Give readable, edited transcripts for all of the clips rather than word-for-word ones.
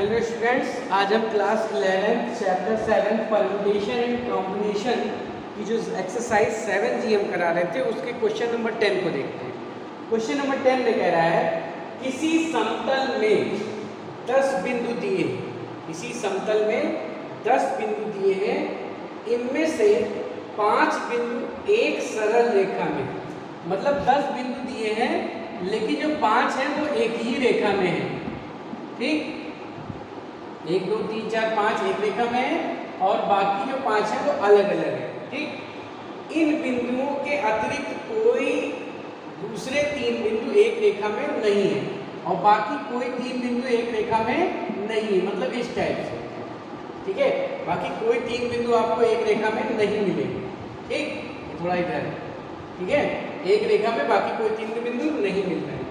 Hello students, आज हम class 11 chapter 7 permutation and combination की जो एक्सरसाइज 7G हम करा रहे थे उसके क्वेश्चन नंबर 10 को देखते हैं। क्वेश्चन नंबर 10 में कह रहा है किसी समतल में 10 बिंदु दिए हैं। किसी समतल में 10 बिंदु दिए हैं, इनमें से 5 बिंदु एक सरल रेखा में, मतलब 10 बिंदु दिए हैं लेकिन जो 5 हैं वो एक ही रेखा में हैं। ठीक, 1 2 3 4 5 एक रेखा में है और बाकी जो 5 हैं वो अलग अलग है। ठीक, इन बिंदुओं के अतिरिक्त कोई दूसरे 3 बिंदु एक रेखा में नहीं है और बाकी कोई 3 बिंदु एक रेखा में नहीं है, मतलब इस टाइप से। ठीक है, बाकी कोई 3 बिंदु आपको एक रेखा में नहीं मिलेंगे। ठीक, थोड़ा इधर है। ठीक है, एक रेखा में बाकी कोई 3 बिंदु नहीं मिल रहे हैं।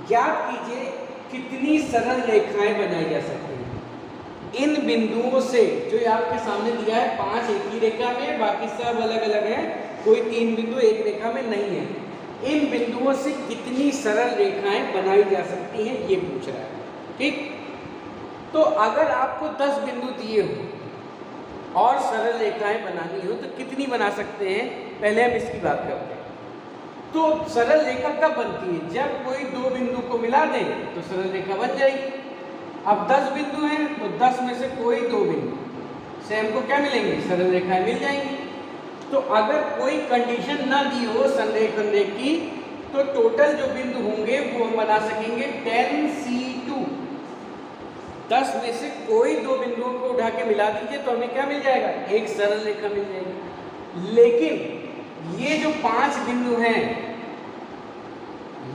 ज्ञात कीजिए कितनी सरल रेखाएं बनाई जा सकती हैं इन बिंदुओं से। जो आपके सामने दिया है 5 एक ही रेखा में, बाकी सब अलग अलग है, कोई 3 बिंदु एक रेखा में नहीं है। इन बिंदुओं से कितनी सरल रेखाएं बनाई जा सकती हैं ये पूछ रहा है। ठीक, तो अगर आपको 10 बिंदु दिए हो और सरल रेखाएं बनानी हो तो कितनी बना सकते हैं, पहले हम इसकी बात करते हैं। तो सरल रेखा कब बनती है? जब कोई 2 बिंदु को मिला दे तो सरल रेखा बन जाएगी। अब 10 बिंदु हैं तो 10 में से कोई 2 बिंदु से हमको क्या मिलेंगे, सरल रेखाएं मिल जाएंगी। तो अगर कोई कंडीशन ना दी हो संरेखण की तो टोटल जो बिंदु होंगे वो हम बना सकेंगे 10C2। 10 में से कोई 2 बिंदुओं को उठा के मिला दीजिए तो हमें क्या मिल जाएगा, एक सरल रेखा मिल जाएगी। लेकिन ये जो 5 बिंदु हैं,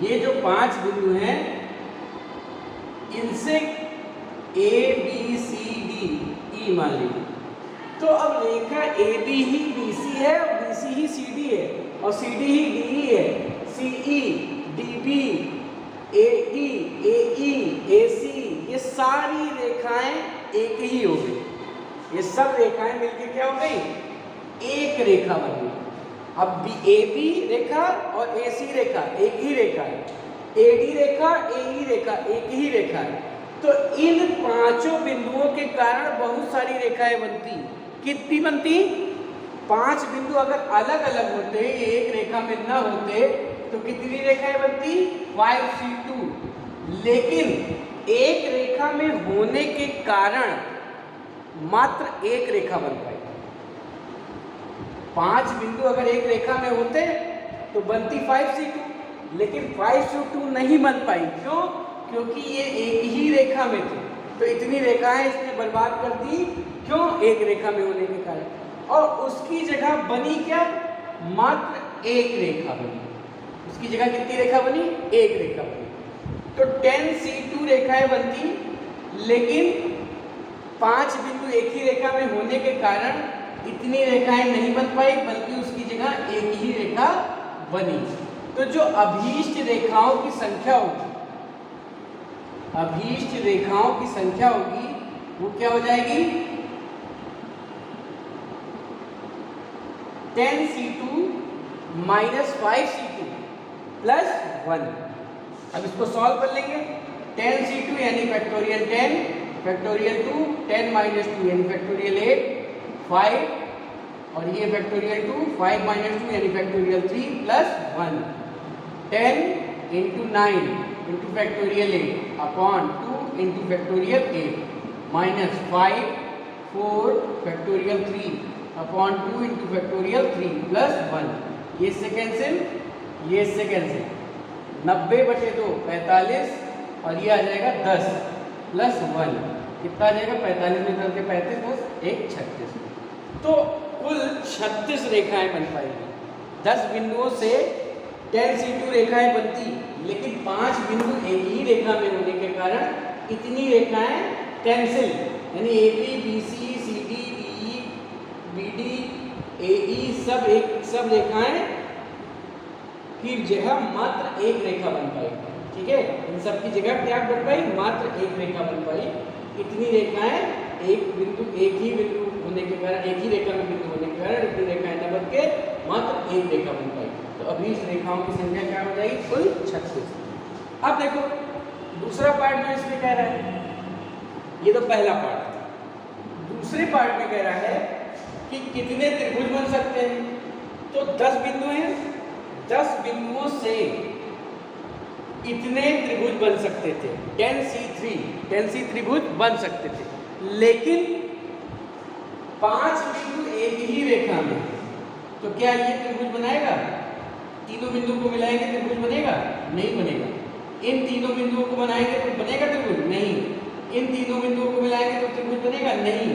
ये जो 5 बिंदु हैं, इनसे A B C D E मान लीजिए। तो अब रेखा AB ही BC है और BC ही CD है और CD ही DE है, CE DB AE AE AC, ये सारी रेखाएं एक ही हो गई। ये सब रेखाएं मिलकर क्या हो गई, एक रेखा बन गई। अब AB रेखा और AC रेखा एक ही रेखा है, AD रेखा AE रेखा एक ही रेखा है। तो इन 5 बिंदुओं के कारण बहुत सारी रेखाएं बनती। कितनी बनती? 5 बिंदु अगर अलग अलग होते, एक रेखा में ना होते तो कितनी रेखाएं बनती, 5C2। लेकिन एक रेखा में होने के कारण मात्र एक रेखा बन पाई। 5 बिंदु अगर एक रेखा में होते तो बनती 5C2, लेकिन 5C2 नहीं बन पाई। क्यों? क्योंकि ये एक ही रेखा में थे, तो इतनी रेखाएं इसने बर्बाद कर दी। क्यों? एक रेखा में होने के कारण। और उसकी जगह बनी क्या, मात्र एक रेखा बनी। उसकी जगह कितनी रेखा बनी, एक रेखा बनी। तो 10C2 रेखाएं बनती, लेकिन 5 बिंदु एक ही रेखा में होने के कारण इतनी रेखाएं नहीं बन पाई, बल्कि उसकी जगह एक ही रेखा बनी। तो जो अभीष्ट रेखाओं की संख्या होगी, अभीष्ट रेखाओं की संख्या होगी वो क्या हो जाएगी, 10C2 माइनस 5C2 प्लस 1। अब इसको सॉल्व कर लेंगे। 10C2 यानी फैक्टोरियल 10, फैक्टोरियल 2, 10 माइनस 2 यानी फैक्टोरियल 8, 5 और ये फैक्टोरियल 2, 5 माइनस 2 यानी factorial 3 plus 1। 10 into 9 into factorial 8 upon 2 into factorial 8 minus 5 4 factorial 3 upon 2 into factorial 3 plus 1। ये सेकेंड से ये सेकेंड से 90/2 45 और ये आ जाएगा 10 प्लस 1, कितना आ जाएगा 45 में करके 35 प्लस 1 36। तो कुल 36 रेखाएं बन पाएंगी। 10 बिंदुओं से 10C2 रेखाएं बनती, लेकिन 5 बिंदु एक ही रेखा में होने के कारण इतनी रेखाएं कैंसिल, यानी AB BC CD DE BD AE सब रेखाएं की जगह मात्र एक रेखा बन पाई। ठीक है, इन सब की जगह क्या बन पाई, मात्र एक रेखा बन पाई। इतनी रेखाएं एक ही बिंदु होने के कारण, एक ही रेखा में बिंदु होने के कारण इतनी रेखाएं न बन के मात्र एक रेखा बन पाई। तो अभी इस रेखाओं की संख्या क्या हो जाएगी, कुल 36। अब देखो दूसरा पार्ट जो इसमें कह रहा है, ये तो पहला पार्ट है। दूसरे पार्ट में कह रहा है कि कितने त्रिभुज बन सकते हैं। तो 10 बिंदु हैं, 10 बिंदुओं से इतने त्रिभुज बन सकते थे, 10C3 त्रिभुज बन सकते थे। लेकिन 5 बिंदु एक ही रेखा में, तो क्या ये त्रिभुज बनाएगा? तीनों बिंदु को मिलाएंगे त्रिभुज बनेगा? नहीं बनेगा। इन तीनों बिंदुओं को बनाएंगे तो बनेगा त्रिभुज? नहीं। इन तीनों बिंदुओं को मिलाएंगे तो त्रिभुज बनेगा? नहीं।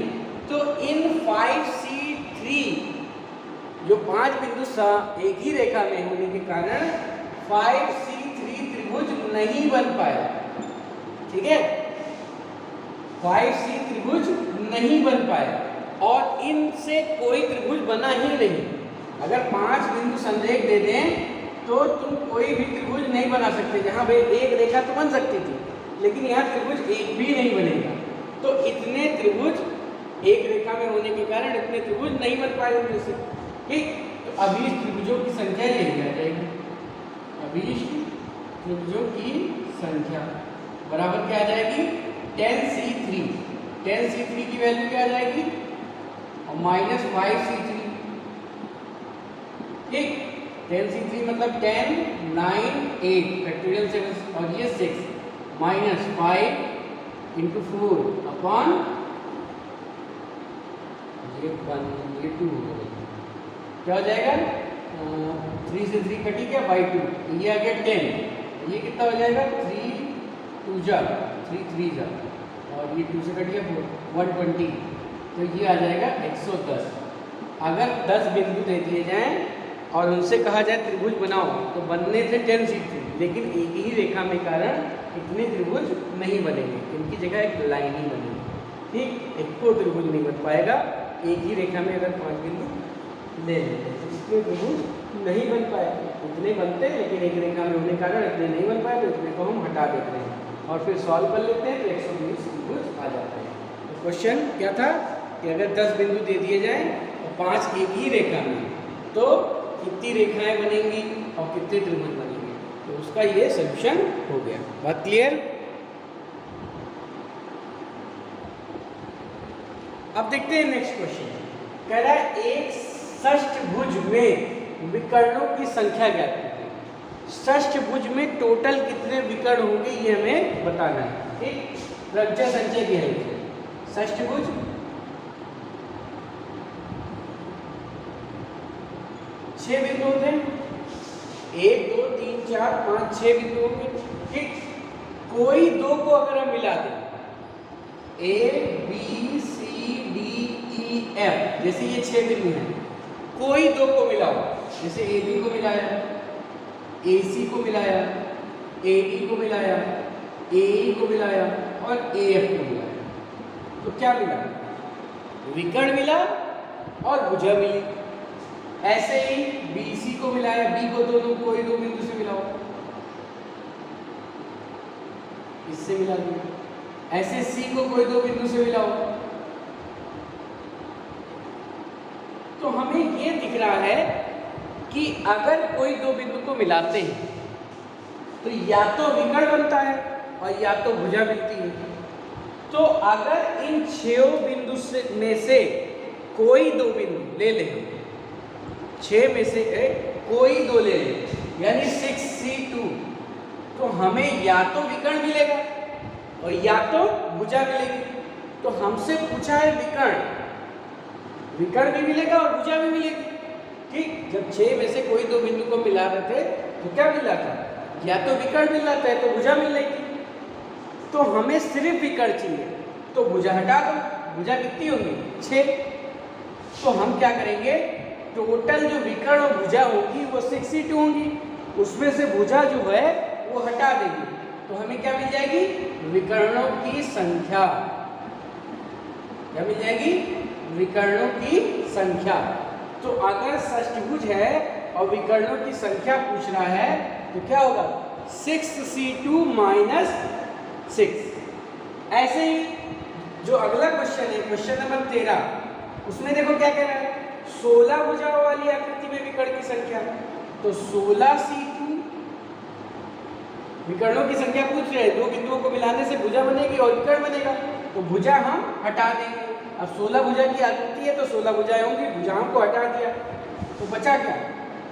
तो इन 5C3 जो 5 बिंदु एक ही रेखा में होने के कारण 5C3 त्रिभुज नहीं बन पाया। ठीक है, 5C त्रिभुज नहीं बन पाया और इनसे कोई त्रिभुज बना ही नहीं। अगर 5 बिंदु संरेख दे दें तो तुम कोई भी त्रिभुज नहीं बना सकते। जहाँ भाई एक रेखा तो बन सकती थी, लेकिन यहाँ त्रिभुज एक भी नहीं बनेगा। तो इतने त्रिभुज एक रेखा में होने के कारण इतने त्रिभुज नहीं बन पाए उनमें से। ठीक, तो अभीष्ट त्रिभुजों की संख्या यही आ जाएगी। अभीष्ट त्रिभुजों की संख्या बराबर क्या आ जाएगी? 10C3। 10C3 की वैल्यू क्या आ जाएगी? और माइनस 5C3। ठीक, 10C3 मतलब 10, 9, 8 फैक्टोरियल 7 और ये 6 माइनस 5 इंटू 4 अपॉन ये 1 ये 2 हो गया। क्या हो जाएगा? 3 से 3 कटी क्या? बाई 2। ये आ गया 10। ये कितना हो जाएगा? 3 2 जा 3 3 जा और ये 2 से कट गया 120। तो ये आ जाएगा 110। अगर 10 बिंदु दे दिए जाएं और उनसे कहा जाए त्रिभुज बनाओ तो बनने थे 10C3, लेकिन एक ही रेखा में कारण इतने त्रिभुज नहीं बनेंगे। इनकी जगह एक लाइन ही बनेगी। ठीक, एक को त्रिभुज नहीं बन पाएगा। एक ही रेखा में अगर 5 बिंदु ले लेते तो इसमें त्रिभुज नहीं बन पाए। इतने बनते हैं लेकिन एक रेखा में होने के कारण इतने नहीं बन पाए, तो इतने को हम हटा देते हैं और फिर सॉल्व कर लेते हैं तो 120 त्रिभुज आ जाते हैं। तो क्वेश्चन क्या था कि अगर 10 बिंदु दे दिए जाएं और 5 एक ही रेखा में, तो कितनी रेखाएं बनेंगी और कितने त्रिभुज बनेंगे। तो उसका ये सॉल्यूशन हो गया। बात क्लियर? अब देखते हैं नेक्स्ट क्वेश्चन। कह रहा है एक षष्ठभुज में विकर्णों की संख्या ज्ञात कीजिए। षष्ठभुज में टोटल कितने विकर्ण होंगे ये हमें बताना है। ठीक, प्रज्ञा संचय की है षष्ठभुज। छह बिंदु होते हैं, 1 2 3 4 5 6 बिंदु होंगे। ठीक, कोई दो को अगर हम मिला दें, ABCDEF जैसे ये 6 बिंदु हैं, कोई दो को मिलाओ, जैसे AB को मिलाया, AC को मिलाया, AD को मिलाया, AE को मिलाया और AF को मिलाया, तो क्या मिला? विकर्ण मिला और भुजा मिली। ऐसे ही BC को मिलाया, B को कोई दो बिंदु से मिलाओ, इससे मिला दिया। ऐसे C को कोई दो बिंदु से मिलाओ। तो हमें ये दिख रहा है कि अगर कोई दो बिंदु को मिलाते हैं तो या तो विकर्ण बनता है और या तो भुजा मिलती है। तो अगर इन 6 बिंदु में से कोई दो बिंदु ले लें, 6 में से कोई दो ले लें, यानी 6C2, तो हमें या तो विकर्ण मिलेगा और या तो भुजा मिलेगी। तो हमसे पूछा है विकर्ण भी मिलेगा और भुजा भी मिलेगी। ठीक, जब 6 में से कोई दो बिंदु को मिला रहे थे तो क्या मिला था? या तो विकर्ण मिल रहा था तो भुजा मिल रही थी। तो हमें सिर्फ विकर्ण चाहिए, तो भुजा हटा दो। भुजा कितनी होगी? 6। तो हम क्या करेंगे, टोटल जो विकर्ण और भुजा होगी वो 6C2 होंगी, उसमें से भुजा जो है वो हटा देंगे, तो हमें क्या मिल जाएगी? विकर्णों की संख्या। क्या मिल जाएगी? विकर्णों की संख्या। तो अगर षष्ठभुज है और विकर्णों की संख्या पूछ रहा है तो क्या होगा? 6C2 minus 6। ऐसे ही जो अगला क्वेश्चन है, क्वेश्चन नंबर 13, उसमें देखो क्या कह रहा है, 16 भुजाओं वाली आकृति में विकर्ण की संख्या। तो 16C2 विकर्णों की संख्या पूछ रहे हैं, दो बिंदुओं को मिलाने से भुजा बनेगी और विकर्ण बनेगा, तो भुजा हम हटा देंगे। अब 16 भुजा की आकृति है तो 16 भुजाएं होंगी, भुजाओं को हटा दिया तो बचा क्या,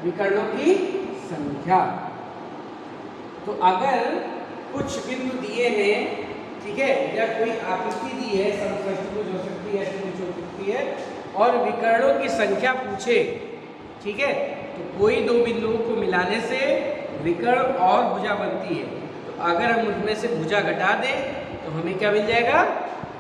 विकर्णों की संख्या। तो अगर कुछ बिंदु दिए हैं, ठीक है, या कोई आकृति दी है, समष्टिभुज हो सकती है, अष्टभुज हो सकती है, और विकर्णों की संख्या पूछे, ठीक है, तो कोई दो बिंदुओं को मिलाने से विकर्ण और भुजा बनती है। तो अगर हम उनमें से भुजा घटा दें तो हमें क्या मिल जाएगा,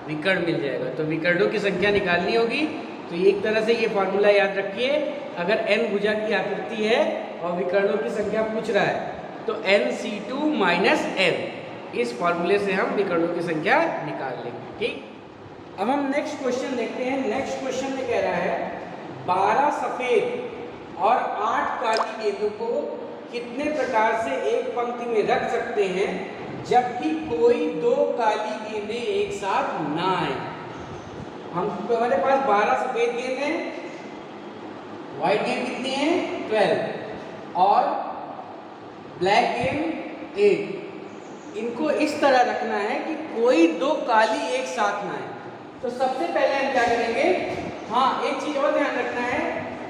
विकर्ण मिल जाएगा। तो विकर्णों की संख्या निकालनी होगी। तो एक तरह से ये फॉर्मूला याद रखिए, अगर n भुजा की आकृति है और विकर्णों की संख्या पूछ रहा है तो nc2 माइनस n, इस फॉर्मूले से हम विकर्णों की संख्या निकाल लेंगे। ठीक, अब हम नेक्स्ट क्वेश्चन देखते हैं। नेक्स्ट क्वेश्चन में कह रहा है 12 सफेद और 8 काली गेंदों को कितने प्रकार से एक पंक्ति में रख सकते हैं जबकि कोई दो काली गेंदें एक साथ ना आए। हमारे पास 12 सफेद गेंद हैं, व्हाइट गेंद कितनी है 12 और ब्लैक गेंद 8। इनको इस तरह रखना है कि कोई दो काली एक साथ ना आए। तो सबसे पहले हम क्या करेंगे, हाँ एक चीज और ध्यान रखना है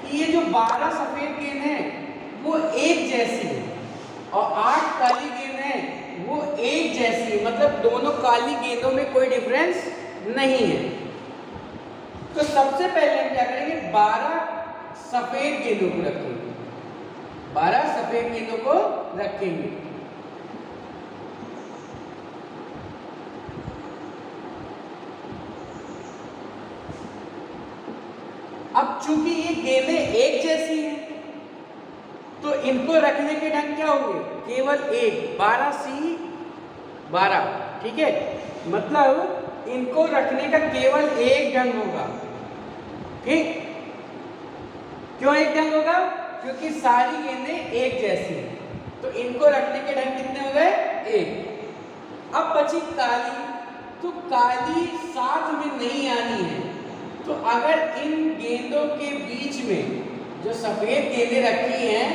कि ये जो 12 सफेद गेंद है वो एक जैसी है और 8 काली गेंद है वो एक जैसी है, मतलब दोनों काली गेंदों में कोई डिफरेंस नहीं है। तो सबसे पहले हम क्या करेंगे, 12 सफेद गेंदों को रखेंगे, 12 सफेद गेंदों को रखेंगे। अब चूंकि ये गेंदें एक जैसी हैं तो इनको रखने के ढंग क्या होंगे, केवल एक, 12C12, ठीक है, मतलब इनको रखने का केवल एक ढंग होगा। ठीक, क्यों एक ढंग होगा, क्योंकि सारी गेंदें एक जैसी हैं, तो इनको रखने के ढंग कितने हो गए, एक। अब बची काली, तो काली साथ में नहीं आनी है। तो अगर इन गेंदों के बीच में जो सफेद गेंदें रखी हैं,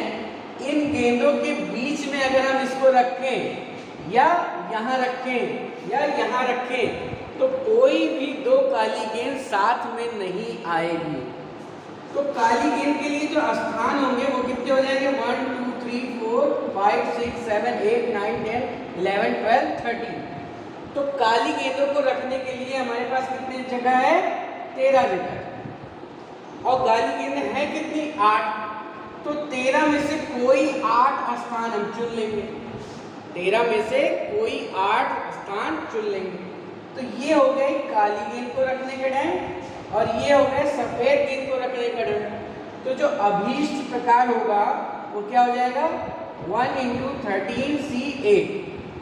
इन गेंदों के बीच में अगर हम इसको रखें या यहाँ रखें या यहाँ रखें तो कोई भी दो काली गेंद साथ में नहीं आएगी। तो काली गेंद के लिए जो स्थान होंगे वो कितने हो जाएंगे, 1 2 3 4 5 6 7 8 9 10 11 12 13। तो काली गेंदों को रखने के लिए हमारे पास कितनी जगह है, 13 जगह, और काली गेंदें हैं कितनी, 8। तो 13 में से कोई 8 स्थान हम चुन लेंगे, 13 में से कोई 8 स्थान चुन लेंगे। तो ये हो गई काली गेंद को रखने का ढंग और ये हो गए सफेद गेंद को रखने का ढंग। तो जो अभीष्ट प्रकार होगा वो क्या हो जाएगा, 1 × 13C8।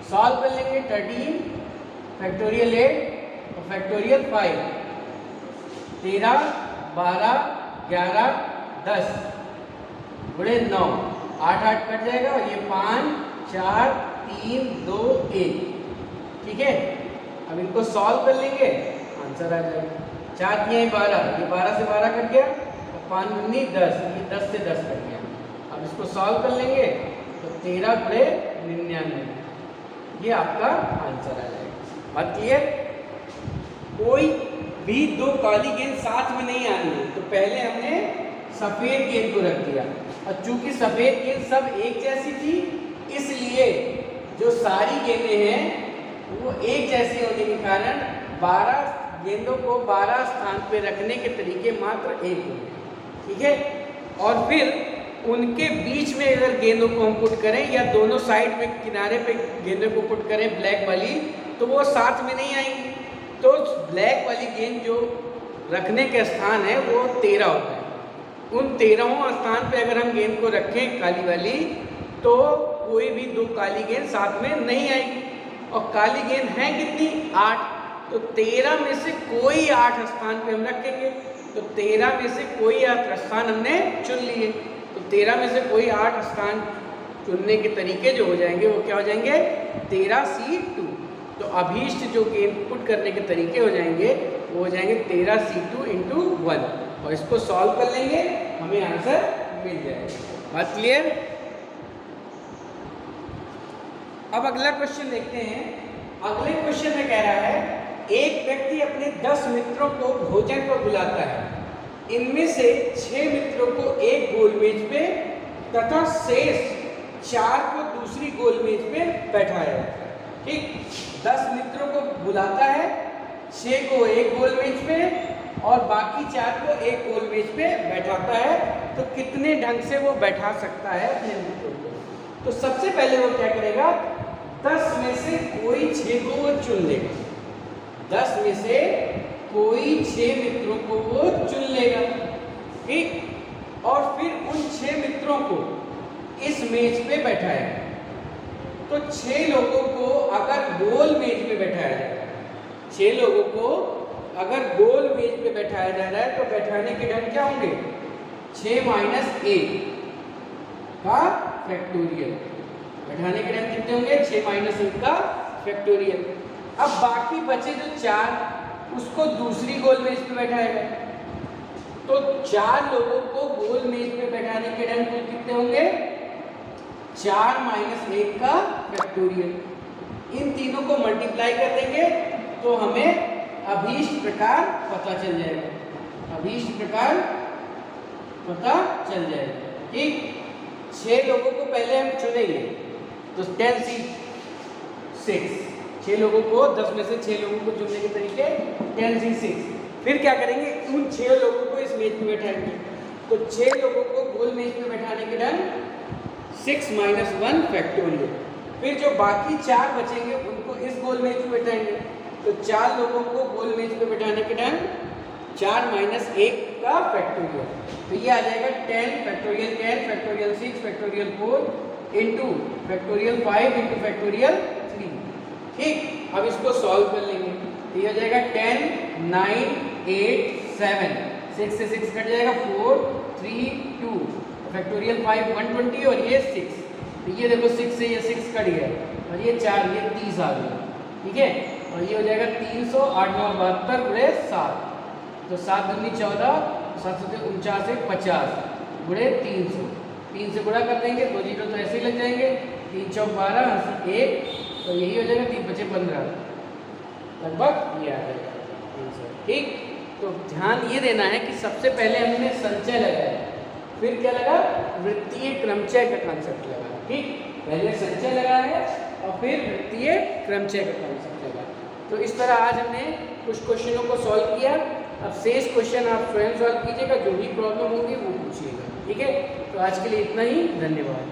सॉल्व कर लेंगे, 13 फैक्टोरियल 8 और फैक्टोरियल 5, 13 12 11 10 बड़े 9, 8 8 कट जाएगा और ये 5 4 3 2 1, ठीक है। अब इनको सॉल्व कर लेंगे, आंसर आ जाएगा। 4 3 12, ये 12 से 12 कट गया और 5 9 10, ये 10 से 10 कट गया। अब इसको सॉल्व कर लेंगे तो 13 बड़े 99, ये आपका आंसर आ जाएगा। बात क्लियर। कोई भी दो काली गेंद साथ में नहीं आनी है, तो पहले हमने सफेद गेंद को रख दिया और चूंकि सफेद गेंद सब एक जैसी थी इसलिए जो सारी गेंदें हैं वो एक जैसी होने के कारण 12 गेंदों को 12 स्थान पे रखने के तरीके मात्र एक होंगे, ठीक है। और फिर उनके बीच में अगर गेंदों को हम पुट करें या दोनों साइड में किनारे पे गेंदों को पुट करें ब्लैक वाली, तो वो साथ में नहीं आएंगी। तो ब्लैक वाली गेंद जो रखने के स्थान है वो 13 होता है। उन 13वें स्थान पे अगर हम गेंद को रखें काली वाली, तो कोई भी दो काली गेंद साथ में नहीं आएगी। और काली गेंद है कितनी, 8। तो 13 में से कोई 8 स्थान पे हम रखेंगे। तो 13 में से कोई 8 स्थान हमने चुन लिए। तो 13 में से कोई 8 स्थान चुनने के तरीके जो हो जाएंगे वो क्या हो जाएंगे, 13C2। तो अभीष्ट जो गेंद पुट करने के तरीके हो जाएंगे वो हो जाएंगे 13C2 × 1 और इसको सॉल्व कर लेंगे, हमें आंसर मिल जाएगा। बात क्लियर। अब अगला क्वेश्चन देखते हैं। अगले क्वेश्चन में कह रहा है एक व्यक्ति अपने 10 मित्रों को भोजन पर बुलाता है। इनमें से 6 मित्रों को एक गोलमेज पे तथा शेष 4 को दूसरी गोलमेज पे बैठाया जाता है। ठीक, 10 मित्रों को बुलाता है, 6 को एक गोलमेज पे और बाकी 4 को एक गोलमेज पे बैठाता है। तो कितने ढंग से वो बैठा सकता है अपने मित्रों को? तो सबसे पहले वो क्या करेगा, 10 में से कोई 6 को वो चुन लेगा। 10 में से कोई 6 मित्रों को वो चुन लेगा। ठीक, और फिर उन 6 मित्रों को इस मेज पे बैठाएगा। तो 6 लोगों को अगर गोल मेज पे बैठाया जाए, 6 लोगों को अगर गोल मेज पे बैठाया जा रहा है तो बैठाने के ढंग क्या होंगे? 6 माइनस 1 का फैक्टोरियल। बैठाने के ढंग कितने होंगे? 6 माइनस 1 का फैक्टोरियल। अब बाकी बचे जो 4 उसको दूसरी गोल मेज पे बैठाएगा। तो 4 लोगों को गोल मेज पे बैठाने के ढंग कुल कितने होंगे? 4 माइनस 1 का फैक्टोरियल। इन तीनों को मल्टीप्लाई कर देंगे तो हमें अभीष्ट प्रकार पता चल जाएगा। अभीष्ट प्रकार पता चल जाएगा। ठीक, 6 लोगों को पहले हम चुनेंगे तो 10C6, 6 लोगों को 10 में से 6 लोगों को चुनने के तरीके 10C6। फिर क्या करेंगे, उन 6 लोगों को इस मेज पे बैठाएंगे। तो 6 लोगों को गोल मेज पे बैठाने के ढंग 6 माइनस 1 फैक्टोरियल। फिर जो बाकी 4 बचेंगे उनको इस गोल मेज पे बैठाएंगे। तो 4 लोगों को गोल मेज पे बैठाने के ढंग 4 माइनस 1 का फैक्टोरियल। तो ये आ जाएगा 10 factorial 10 factorial 6 factorial 4 into factorial 5 into factorial 3। ठीक, अब इसको सॉल्व कर लेंगे। तो ये हो जाएगा 10 9 8 7, 6 से 6 कट जाएगा 4 3 2, फैक्टोरियल 5 120 और ये 6। तो ये देखो 6 से ये 6 कट गया और ये 4, ये 30 आ गया। ठीक है, और ये हो जाएगा 300 8 9 72 गुणे 7। तो 7 दूनी 14, 7 7 49 50 गुणे 300। 3 से गुणा कर देंगे, 2 जीरो तो ऐसे ही लग जाएंगे। 3 चौक 12 1, तो यही हो जाएगा 3 बचे 15, लगभग ये आ जाएगा आंसर। ठीक, तो ध्यान ये देना है कि सबसे पहले हमने संचय लगाया, फिर क्या लगा, वृत्तीय क्रमचय का कॉन्सेप्ट लगा। ठीक, पहले संचय लगाया है और फिर वृत्तीय क्रमचय का कॉन्सेप्ट लगा। तो इस तरह आज हमने कुछ क्वेश्चनों को सॉल्व किया। अब शेष क्वेश्चन आप स्वयं सॉल्व कीजिएगा, जो भी प्रॉब्लम होगी वो पूछिएगा। ठीक है, तो आज के लिए इतना ही, धन्यवाद।